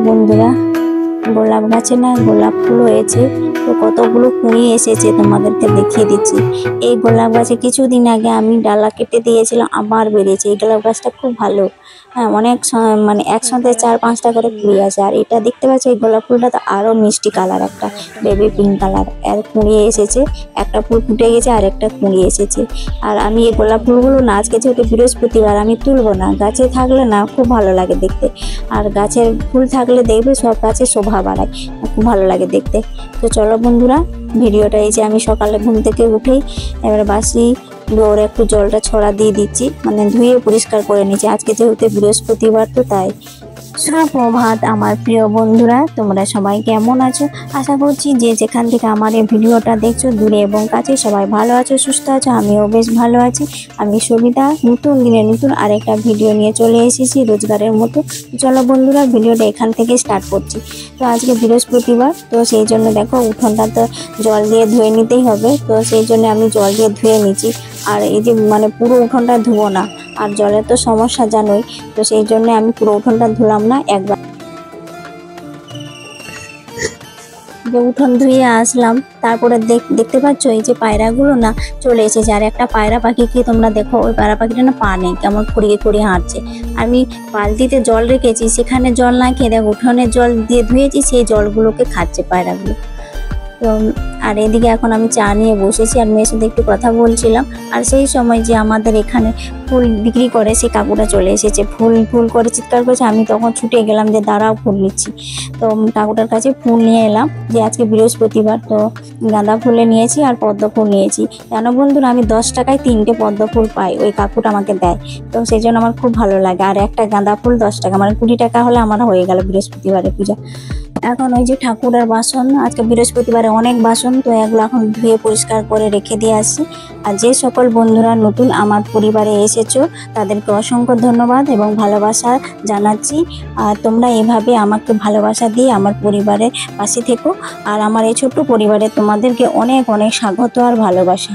বন্ধুরা, গোলাপ গাছে না গোলাপ ফুল হয়েছে, তো কতগুলো কুঁড়ি এসেছে তোমাদেরকে দেখিয়ে দিচ্ছি। এই গোলাপ গাছে কিছুদিন আগে আমি ডালা কেটে দিয়েছিলাম, আবার বেরিয়েছে। এই গোলাপ গাছটা খুব ভালো, হ্যাঁ, অনেক মানে একসাথে 4-5টা করে কুঁড়ি আছে। আর এটা দেখতে পাচ্ছি, এই গোলাপ ফুলটা তো আরো মিষ্টি কালার, একটা বেবি পিঙ্ক কালার। এর কুঁড়ি এসেছে, একটা ফুল ফুটে গেছে আর একটা কুঁড়ি এসেছে। আর আমি এই গোলাপ ফুলগুলো না, আজকে যেহেতু বৃহস্পতিবার, আমি তুলবো না। গাছে থাকলে না খুব ভালো লাগে দেখতে, আর গাছের ফুল থাকলে দেখবে সব গাছে শোভা বাড়ায়, খুব ভালো লাগে দেখতে। তো চলো বন্ধুরা, ভিডিওটা এই যে আমি সকালে ঘুম থেকে উঠেই এবারে বাসি ওর একটু জলটা ছড়া দিয়ে দিচ্ছি, মানে ধুয়ে পরিষ্কার করে নিচ্ছি। আজকে যেহেতু বৃহস্পতিবার, তো তাই। সুপ্রভাত আমার প্রিয় বন্ধুরা, তোমরা সবাই কেমন আছো? আশা করছি যে যেখান থেকে আমার এই ভিডিওটা দেখছো, দূরে এবং কাছে, সবাই ভালো আছো, সুস্থ আছো। আমিও বেশ ভালো আছি। আমি সবিতা নতুন দিনে নতুন আরেকটা ভিডিও নিয়ে চলে এসেছি রোজগারের মতো। চলো বন্ধুরা, ভিডিওটা এখান থেকে স্টার্ট করছি। তো আজকে বৃহস্পতিবার, তো সেই জন্য দেখো উঠোনটা তো জল দিয়ে ধুয়ে নিতেই হবে, তো সেই জন্য আমি জল দিয়ে ধুয়ে নিচ্ছি। আর এই যে মানে পুরো উঠোনটা ধুবো না, আর জলের তো সমস্যা জানোই, তো সেই জন্য আমি পুরো উঠোনটা ধুলাম না, একবার উঠোন ধুয়ে আসলাম। তারপরে দেখতে পাচ্ছ এই যে পায়রাগুলো না চলে এসেছে। আর একটা পায়রা পাখিকে তোমরা দেখো, ওই পায়রা পাখিটা না পা নেই, কেমন খুঁড়িয়ে খুঁড়িয়ে হাঁটছে। আমি বালতিতে জল রেখেছি, সেখানে জল না খেয়ে দেখ উঠোনে জল দিয়ে ধুয়েছি, সেই জলগুলোকে খাচ্ছে পায়রাগুলো। তো আর এদিকে এখন আমি চা নিয়ে বসেছি, আর মেয়ের সাথে একটু কথা বলছিলাম। আর সেই সময় যে আমাদের এখানে ফুল বিক্রি করে সেই কাকুটা চলে এসেছে, ফুল ফুল করে চিৎকার করেছে। আমি তখন ছুটে গেলাম যে দাঁড়াও, ফুল নিচ্ছি। তো কাকুটার কাছে ফুল নিয়ে এলাম, যে আজকে বৃহস্পতিবার, তো গাঁদা ফুলে নিয়েছি আর পদ্ম ফুল নিয়েছি। জানো বন্ধুরা, আমি 10 টাকায় 3টে পদ্ম ফুল পাই, ওই কাকুটা আমাকে দেয়। তো সেই জন্য আমার খুব ভালো লাগে। আর একটা গাঁদা ফুল 10 টাকা, মানে 20 টাকা হলে আমার হয়ে গেল বৃহস্পতিবারের পূজা। এখন ওই যে ঠাকুরের বাসন, আজকে বৃহস্পতিবারে অনেক বাসন, তো এগুলো এখন ধুয়ে পরিষ্কার করে রেখে দিয়ে আসি। আর যে সকল বন্ধুরা নতুন আমার পরিবারে এসেছো, তাদেরকে অসংখ্য ধন্যবাদ এবং ভালোবাসা জানাচ্ছি। আর তোমরা এভাবে আমাকে ভালোবাসা দিয়ে আমার পরিবারের পাশে থেকো। আর আমার এই ছোট্ট পরিবারে তোমাদেরকে অনেক অনেক স্বাগত আর ভালোবাসা।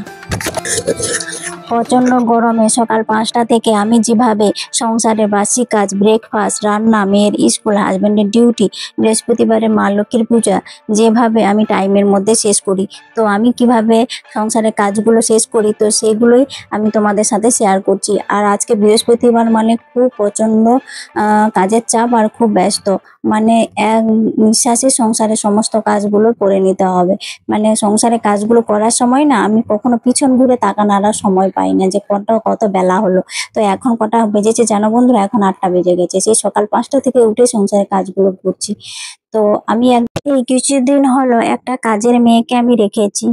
প্রচণ্ড গরমে সকাল 5টা থেকে আমি যেভাবে সংসারের বাসি কাজ, ব্রেকফাস্ট, রান্না, মেয়ের স্কুল, হাজব্যান্ডের ডিউটি, বৃহস্পতিবারে মা লক্ষ্মীর পূজা, যেভাবে আমি টাইমের মধ্যে শেষ করি, তো আমি কিভাবে সংসারের কাজগুলো শেষ করি, তো সেগুলোই আমি তোমাদের সাথে শেয়ার করছি। আর আজকে বৃহস্পতিবার মানে খুব প্রচণ্ড কাজের চাপ আর খুব ব্যস্ত, মানে এক নিঃশ্বাসে সংসারের সমস্ত কাজগুলো করে নিতে হবে। মানে সংসারের কাজগুলো করার সময় না আমি কখনো পিছন ঘুরে তাকানোর সময় পাই না, যে কত বেলা হলো। তো এখন কটা বেজেছে জানো বন্ধুরা? এখন 8টা বেজে গেছে। সেই সকাল 5টা থেকে উঠে সংসারের কাজগুলো করছি। তো আমি এই কিছুদিন হলো একটা কাজের মেয়েকে আমি রেখেছি।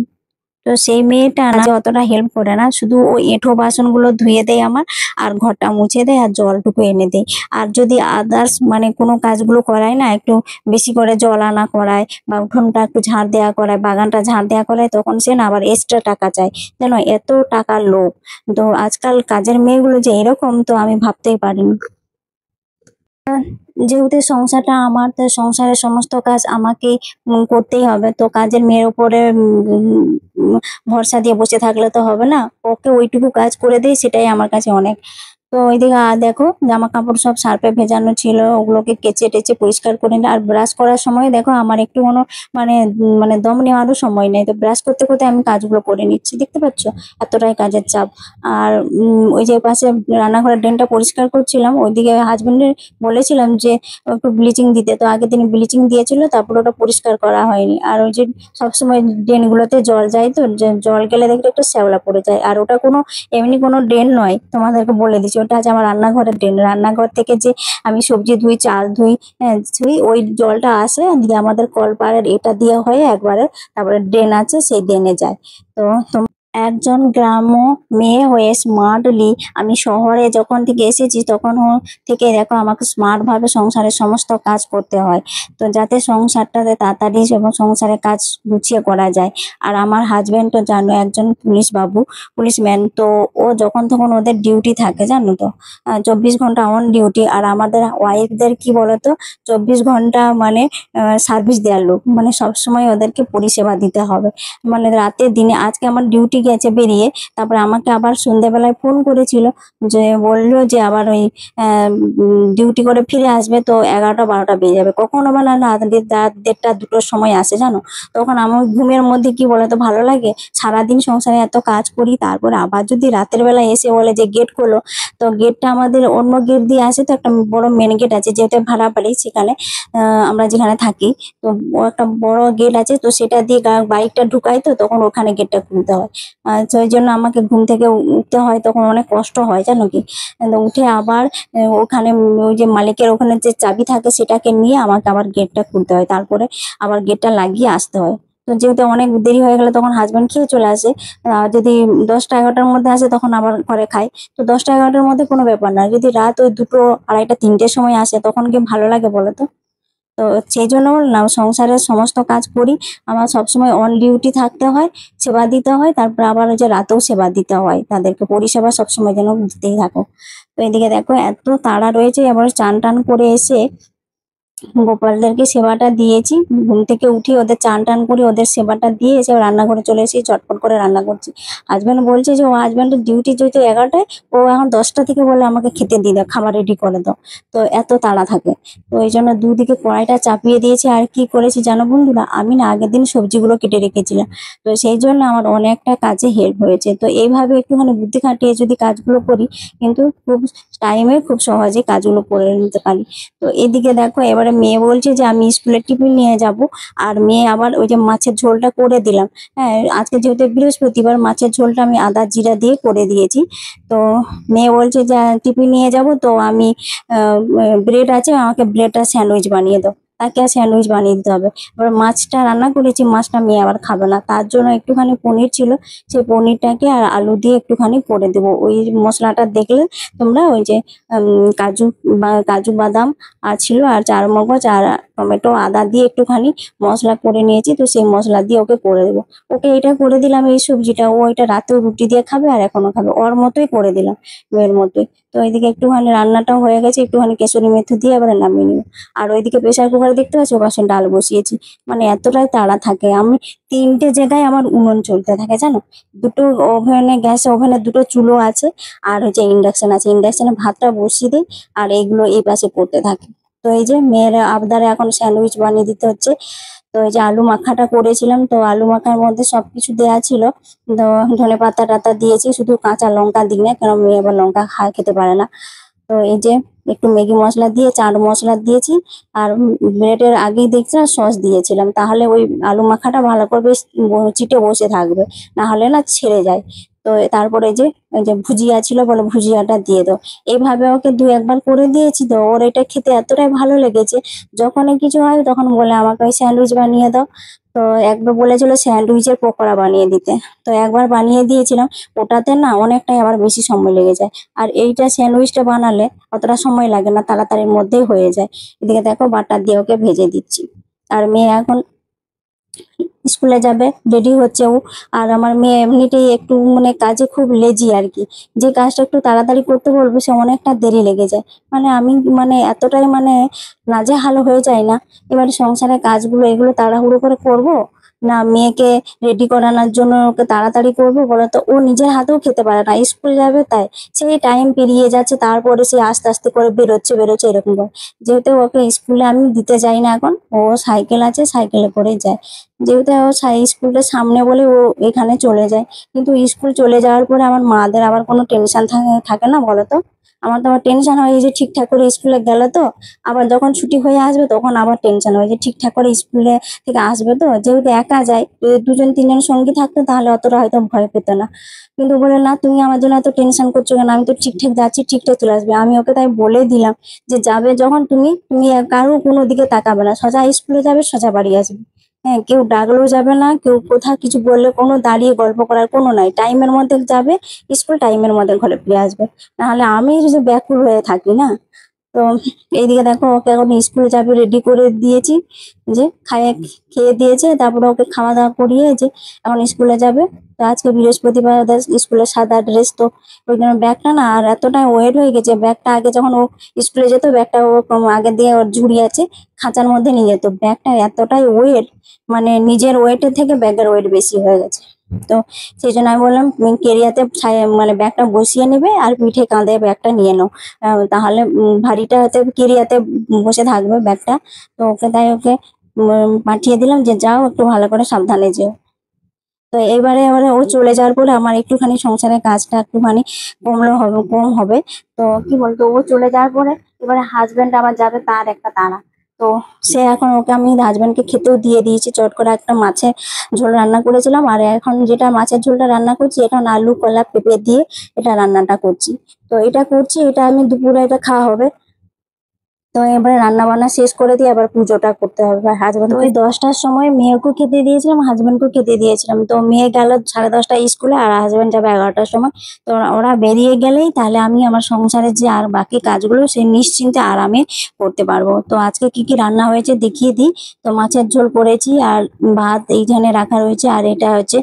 তো সেই মেয়েটা না অতটা হেল্প করে না, শুধু ওই এঁঠো বাসনগুলো ধুয়ে দেয় আমার, আর ঘরটা মুছে দেয় আর জলটুকু এনে দেয়। আর যদি আদার্স মানে কোনো কাজগুলো করায় না, একটু বেশি করে জল আনা করায়, বা উঠোনটা একটু ঝাড় দেওয়া করায়, বাগানটা ঝাড় দেওয়া করায়, তখন সে না আবার এক্সট্রা টাকা চায়। যেন এত টাকার লোভ। তো আজকাল কাজের মেয়েগুলো যে এরকম, তো আমি ভাবতেই পারিনি। যেহেতু সংসারটা আমার, তো সংসারের সমস্ত কাজ আমাকেই করতেই হবে। তো কাজের মেয়ের উপরে ভরসা দিয়ে বসে থাকলে তো হবে না, ওকে ওইটুকু কাজ করে দেই, সেটাই আমার কাছে অনেক। তো ওইদিকে দেখো জামা কাপড় সব সার্ফে ভেজানো ছিল, ওগুলোকে কেচে টেচে পরিষ্কার করে নিই। আর ব্রাশ করার সময় দেখো আমার একটু কোনো মানে দম নেওয়ারও সময় নেই, তো ব্রাশ করতে করতে আমি কাজগুলো করে নিচ্ছি, দেখতে পাচ্ছ এতটাই কাজের চাপ। আর ওই যে পাশে রান্নাঘরের ড্রেনটা পরিষ্কার করছিলাম, ওইদিকে হাজবেন্ডের বলেছিলাম যে একটু ব্লিচিং দিতে, তো আগে দিন ব্লিচিং দিয়েছিল, তারপর ওটা পরিষ্কার করা হয়নি। আর ওই যে সবসময় ড্রেনগুলোতে জল যায়, তো জল গেলে দেখলে একটু শ্যাওলা পড়ে যায়। আর ওটা কোনো এমনি কোনো ড্রেন নয়, তোমাদেরকে বলে দিচ্ছি, ওটা আছে আমার রান্নাঘরের ড্রেন। রান্নাঘর থেকে যে আমি সবজি ধুই, চাল ধুই, ধুই, ওই জলটা আসে দিয়ে আমাদের কলপাড়ের এটা দিয়ে হয়ে একবারে তারপরে ড্রেন আছে, সেই ড্রেনে যায়। তো একজন গ্রাম্য মেয়ে হয়ে স্মার্টলি আমি শহরে যখন থেকে এসেছি, তখন থেকে দেখো আমাকে স্মার্টভাবে সংসারের সমস্ত কাজ করতে হয়, তো যাতে সংসারটাতে তাড়াতাড়ি এবং সংসারের কাজ গুছিয়ে করা যায়। আর আমার হাজবেন্ড তো জানো একজন পুলিশম্যান, তো ও যখন তখন ওদের ডিউটি থাকে, জানো তো 24 ঘন্টা অন ডিউটি। আর আমাদের ওয়াইফদের কি বলতো, 24 ঘন্টা মানে সার্ভিস দেওয়ার লোক, মানে সবসময় ওদেরকে পরিষেবা দিতে হবে, মানে রাতে দিনে। আজকে আমার ডিউটি গেছে বেরিয়ে, তারপরে আমাকে আবার সন্ধ্যেবেলায় ফোন করেছিল, যে বললো যে আবার ওই ডিউটি করে ফিরে আসবে, তো 11টা 12টা বেজে যাবে। কখনো বা না রাত 1:30 2টোর সময় আসে জানো। তখন আমার ঘুমের মধ্যে কি বলতো ভালো লাগে, সারাদিন সংসারে এত কাজ করি, তারপরে আবার যদি রাতের বেলা এসে বলে যে গেট খোলো, তো গেটটা আমাদের অন্য গেট দিয়ে আসে, তো একটা বড় মেন গেট আছে, যেহেতু ভাড়া বাড়ি সেখানে, আমরা যেখানে থাকি, তো একটা বড় গেট আছে, তো সেটা দিয়ে বাইকটা ঢুকাই, তো তখন ওখানে গেটটা খুলতে হয়। তো ওই জন্য আমাকে ঘুম থেকে উঠতে হয়, তখন অনেক কষ্ট হয় জানো কি। উঠে আবার ওখানে ওই যে মালিকের ওখানে যে চাবি থাকে সেটাকে নিয়ে আমাকে আবার গেটটা খুলতে হয়, তারপরে আবার গেটটা লাগিয়ে আসতে হয়। তো যেহেতু অনেক দেরি হয়ে গেলে তখন হাজবেন্ড খেয়ে চলে আসে। যদি 10টা 11টার মধ্যে আসে তখন আবার ঘরে খাই। তো 10টা 11টার মধ্যে কোনো ব্যাপার না, যদি রাত ওই 2টো 2:30 3টের সময় আসে তখন কি ভালো লাগে বলো তো। তো সেই জন্য না সংসারের সমস্ত কাজ করি, আমার সবসময় অন ডিউটি থাকতে হয়, সেবা দিতে হয়, তারপর আবার ওই যে রাতেও সেবা দিতে হয়, তাদেরকে পরিষেবা সবসময় যেন দিতেই থাকো। তো এদিকে দেখো এত তাড়া রয়েছে, এবার চান টান করে এসে গোপালদেরকে সেবাটা দিয়েছি, ঘুম থেকে উঠে ওদের চান টান করে ওদের সেবাটা দিয়ে এসে রান্নাঘরে চলে এসেছি, চটপট করে রান্না করছি। হাজব্যান্ড বলছে যে ও হাজব্যান্ডের ডিউটি যেহেতু 11টায়, ও এখন 10টা থেকে বলে আমাকে খেতে দিয়ে দাও, খাবার রেডি করে দাও। তো এত তাড়া থাকে, তো এই জন্য দুদিকে কড়াইটা চাপিয়ে দিয়েছি। আর কি করেছি জানো বন্ধুরা, আমি না আগের দিন সবজিগুলো কেটে রেখেছিলাম, তো সেই জন্য আমার অনেকটা কাজে হেল্প হয়েছে। তো এইভাবে একটুখানি বুদ্ধি খাটিয়ে যদি কাজগুলো করি, কিন্তু খুব টাইমে খুব সহজে কাজগুলো করে নিতে পারি। তো এদিকে দেখো এবারে মেয়ে বলছে যে আমি স্কুলের টিফিন নিয়ে যাব, আর মেয়ে আবার ওই যে মাছের ঝোলটা করে দিলাম। হ্যাঁ, আজকে যেহেতু বৃহস্পতিবার, মাছের ঝোলটা আমি আদা জিরা দিয়ে করে দিয়েছি। তো মেয়ে বলছে যে টিফিন নিয়ে যাব, তো আমি ব্রেড আছে, আমাকে ব্রেডটা স্যান্ডউইচ বানিয়ে দাও। তাকে আর স্যান্ডউইচ বানিয়ে দিতে হবে। এবার মাছটা রান্না করেছি, মাছটা মেয়ে আবার খাবে না, তার জন্য একটুখানি পনির ছিল, সেই পনিরটাকে আর আলু দিয়ে একটুখানি করে দেবো। ওই মশলাটা দেখলে তোমরা, ওই যে কাজু কাজু বাদাম আর ছিল, আর চারমগজ আর টমেটো আদা দিয়ে একটুখানি মশলা করে নিয়েছি, তো সেই মশলা দিয়ে ওকে করে দেবো। ওকে এটা করে দিলাম, এই সবজিটা ও এটা রাতেও রুটি দিয়ে খাবে আর এখনো খাবে, ওর মতোই করে দিলাম, মেয়ের মতোই। তো এইদিকে একটুখানি রান্নাটাও হয়ে গেছে, একটুখানি কেশরি মেথি দিয়ে এবারে নামিয়ে নিব। আর ওইদিকে প্রেশার কুকারে দেখতে পাচ্ছি ওপাশে ডাল বসিয়েছি, মানে এতটাই তাড়া থাকে। আমি 3টে জায়গায় আমার উনুন চলতে থাকে জানো, দুটো ওভেনে, গ্যাস ওভেনে দুটো চুলো আছে, আর হচ্ছে ইন্ডাকশন আছে, ইন্ডাকশনে ভাতটা বসিয়ে দিই আর এইগুলো এই পাশে করতে থাকি। তো এই যে মেয়ের আবদারে এখন স্যান্ডউইচ বানিয়ে দিতে হচ্ছে। তো এই যে আলু মাখাটা করেছিলাম, তো আলু মাখার মধ্যে সবকিছু দেওয়া ছিল, তো ধনে পাতা টাতা দিয়েছি, শুধু কাঁচা লঙ্কা দিই না, কারণ মেয়ে আবার লঙ্কা খেতে পারে না। তো এই যে একটু ম্যাগি মশলা দিয়ে চাট মশলা দিয়েছি, আর ব্রেডের আগেই দেখছিলাম সস দিয়েছিলাম, তাহলে ওই আলু মাখাটা ভালো করে বেশ চিটে বসে থাকবে, না হলে না ছেড়ে যায়। তো তারপরে যে ওই যে ভুজিয়া ছিল, বলে ভুজিয়াটা দিয়ে দাও। এইভাবে ওকে 2 একবার করে দিয়েছি, তো ওর এটা খেতে এতটাই ভালো লেগেছে, যখনই কিছু হয় তখন বলে আমাকে ওই স্যান্ডউইচ বানিয়ে দাও। তো একবার বলেছিল স্যান্ডউইচের পকোড়া বানিয়ে দিতে, তো একবার বানিয়ে দিয়েছিলাম, ওটাতে না অনেকটাই আবার বেশি সময় লেগে যায়। আর এইটা স্যান্ডউইচটা বানালে অতটা সময় লাগে না, তাড়াতাড়ির মধ্যেই হয়ে যায়। এদিকে দেখো বাটার দিয়ে ওকে ভেজে দিচ্ছি। আর মেয়ে এখন স্কুলে যাবে, রেডি হচ্ছে ও। আর আমার মেয়ে এমনিতেই একটু মানে কাজে খুব লেজি আর কি, যে কাজটা একটু তাড়াতাড়ি করতে বলবো সে অনেকটা দেরি লেগে যায়। মানে আমি মানে এতটাই মানে নাজেহাল হয়ে যায় না, এবারে সংসারের কাজগুলো এগুলো তাড়াহুড়ো করে করব, না মেয়েকে রেডি করানোর জন্য ওকে তাড়াতাড়ি করবো বলো তো। ও নিজের হাতেও খেতে পারে না, স্কুল যাবে তাই, সেই টাইম পেরিয়ে যাচ্ছে, তারপরে সে আস্তে আস্তে করে বেরোচ্ছে বেরোচ্ছে এরকম করে। যেহেতু ওকে স্কুলে আমি দিতে যাই না এখন, ও সাইকেল আছে, সাইকেলে করে যায়। যেহেতু ও স্কুলটা সামনে বলে ও এখানে চলে যায়, কিন্তু স্কুল চলে যাওয়ার পরে আমার মাদের আবার কোনো টেনশন থাকে থাকে না বলো তো। আমার তো আবার টেনশন হয় এই যে ঠিকঠাক করে স্কুলে গেল তো, আবার যখন ছুটি হয়ে আসবে তখন আবার টেনশন হয় যে ঠিকঠাক করে স্কুলে থেকে আসবে তো। যেহেতু একা যায়, যদি 2 জন 3 জন সঙ্গী থাকতো তাহলে অতটা হয়তো ভয় পেত না। কিন্তু বলে না, তুমি আমার জন্য এত টেনশন করছো কেন, আমি তো ঠিকঠাক যাচ্ছি, ঠিকঠাক চলে আসবে। আমি ওকে তাই বলে দিলাম যে যাবে যখন তুমি তুমি কারো কোনো দিকে তাকাবে না, সোজা স্কুলে যাবে, সোজা বাড়ি আসবে। হ্যাঁ, কেউ ডাকলেও যাবে না, কেউ কোথাও কিছু বললে কোনো দাঁড়িয়ে গল্প করার কোনো নাই, টাইমের মধ্যে যাবে স্কুল, টাইমের মধ্যে ঘরে ফিরে আসবে। নাহলে আমি যদি ব্যাকুল হয়ে থাকি না। তো এইদিকে দেখো ওকে এখন স্কুলে যাবে রেডি করে দিয়েছি, যে খেয়ে দিয়েছে, তারপরে ওকে খাওয়া দাওয়া করিয়ে যে এখন স্কুলে যাবে। তো আজকে বৃহস্পতিবার, ওদের স্কুলের সাদা ড্রেস, তো ওই জন্য ব্যাগটা না আর এতটাই ওয়েট হয়ে গেছে, ব্যাগটা আগে যখন ও স্কুলে যেত ব্যাগটা ও আগে দিয়ে ওর ঝুড়ি আছে, খাঁচার মধ্যে নিয়ে যেত, ব্যাগটা এতটাই ওয়েট, মানে নিজের ওয়েটের থেকে ব্যাগের ওয়েট বেশি হয়ে গেছে। তো সেই জন্য আমি বললাম কেরিয়াতে মানে ব্যাগটা বসিয়ে নেবে আর পিঠে কাঁধে ব্যাগটা নিয়ে নাও, তাহলে ভারীটা হতে কেরিয়াতে বসে থাকবে ব্যাগটা। তো ওকে তাই ওকে পাঠিয়ে দিলাম যে যাও একটু ভালো করে সাবধানে যেও। তো এবারে এবারে ও চলে যাওয়ার পরে আমার একটুখানি সংসারের কাজটা একটুখানি কম হবে। তো কি বলতো, ও চলে যাওয়ার পরে এবারে হাজবেন্ড আবার যাবে, তার একটা তাড়া। তো সে এখন ওকে আমি হাজবেন্ডকে খেতেও দিয়ে দিয়েছি, চট করে একটা মাছের ঝোল রান্না করেছিলাম, আর এখন যেটা মাছের ঝোলটা রান্না করছি এখন আলু কলা পেঁপে দিয়ে এটা রান্নাটা করছি। তো এটা করছি, এটা আমি দুপুরে এটা খাওয়া হবে। তো এবারে রান্না বান্না শেষ করে দিয়ে আবার পুজোটা করতে হবে। হাজবেন্ড ওই 10টার সময় মেয়েকেও খেতে দিয়েছিলাম, হাজবেন্ডকেও খেতে দিয়েছিলাম। তো মেয়ে গেল 10:30টায় স্কুলে, আর হাজবেন্ড যাবে 11টার সময়। তো ওরা বেরিয়ে গেলেই তাহলে আমি আমার সংসারের যে আর বাকি কাজগুলো সে নিশ্চিন্তে আরামে করতে পারবো। তো আজকে কি কি রান্না হয়েছে দেখিয়ে দিই। তো মাছের ঝোল করেছি, আর ভাত এইখানে রাখা রয়েছে, আর এটা হচ্ছে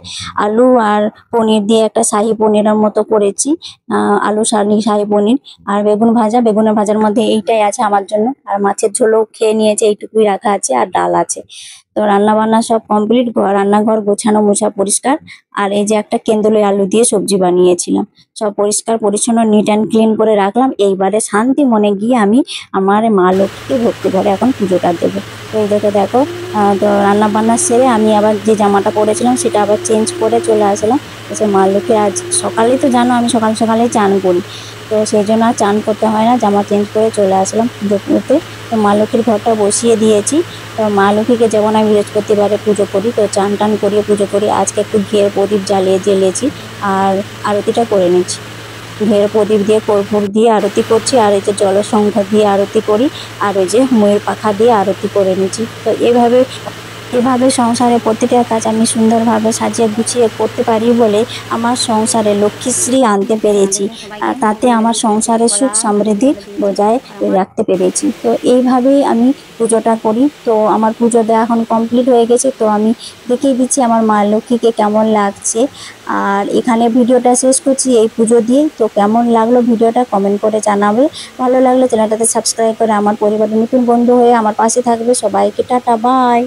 আলু আর পনির দিয়ে একটা শাহী পনিরের মতো করেছি। আলু শাহী পনির আর বেগুন ভাজা, বেগুনের ভাজার মধ্যে এইটাই আছে আমার জন্য। আর মাছের ঝোলও খেয়ে নিয়েছে, এইটুকুই রাখা আছে, আর ডাল আছে। তো রান্না বান্না সব কমপ্লিট, রান্নাঘর গোছানো মোছা পরিষ্কার। আর এই যে একটা কেন্দুলি আলু দিয়ে সবজি বানিয়েছিলাম, সব পরিষ্কার পরিচ্ছন্ন নিট অ্যান্ড ক্লিন করে রাখলাম। এইবারে শান্তি মনে গিয়ে আমি আমার মা লক্ষ্মীকে ভক্তি করে এখন পুজোটা দেবো। তো এই দেখো তো রান্না বান্না সেরে আমি আবার যে জামাটা পরেছিলাম সেটা আবার চেঞ্জ করে চলে আসলাম। এসে মা লক্ষ্মী আজ সকালেই তো জানো আমি সকাল সকালেই চান করি, তো সেই জন্য আর চান করতে হয় না, জামা চেঞ্জ করে চলে আসলাম পুজো করতে। তো মা লক্ষ্মীর ঘরটা বসিয়ে দিয়েছি। তো মা লক্ষ্মীকে যেমন আমি বৃহস্পতিবারে পুজো করি, তো চান টান করিয়ে পুজো করি। আজকে একটু ঘিয়ের প্রদীপ জ্বেলেছি, আর আরতিটা করে নিচ্ছি। ঘিয়ের প্রদীপ দিয়ে কর্পূর দিয়ে আরতি করছি, আর এই যে জলসংখ্যা দিয়ে আরতি করি, আর ওই যে ময়ূর পাখা দিয়ে আরতি করে নিচ্ছি। তো এভাবে সংসারে প্রতিটা কাজ আমি সুন্দরভাবে সাজিয়ে গুছিয়ে করতে পারি বলে আমার সংসারে লক্ষ্মীশ্রী আনতে পেরেছি, আর তাতে আমার সংসারের সুখ সমৃদ্ধি বজায় রাখতে পেরেছি। তো এইভাবেই আমি পুজোটা করি। তো আমার পুজো দেওয়া এখন কমপ্লিট হয়ে গেছে। তো আমি দেখিয়ে দিচ্ছি আমার মা লক্ষ্মীকে কেমন লাগছে। আর এখানে ভিডিওটা শেষ করছি এই পুজো দিয়ে। তো কেমন লাগলো ভিডিওটা কমেন্ট করে জানাবে। ভালো লাগলে চ্যানেলটাতে সাবস্ক্রাইব করে আমার পরিবারের নতুন বন্ধু হয়ে আমার পাশে থাকবে। সবাইকে টাটা, বাই।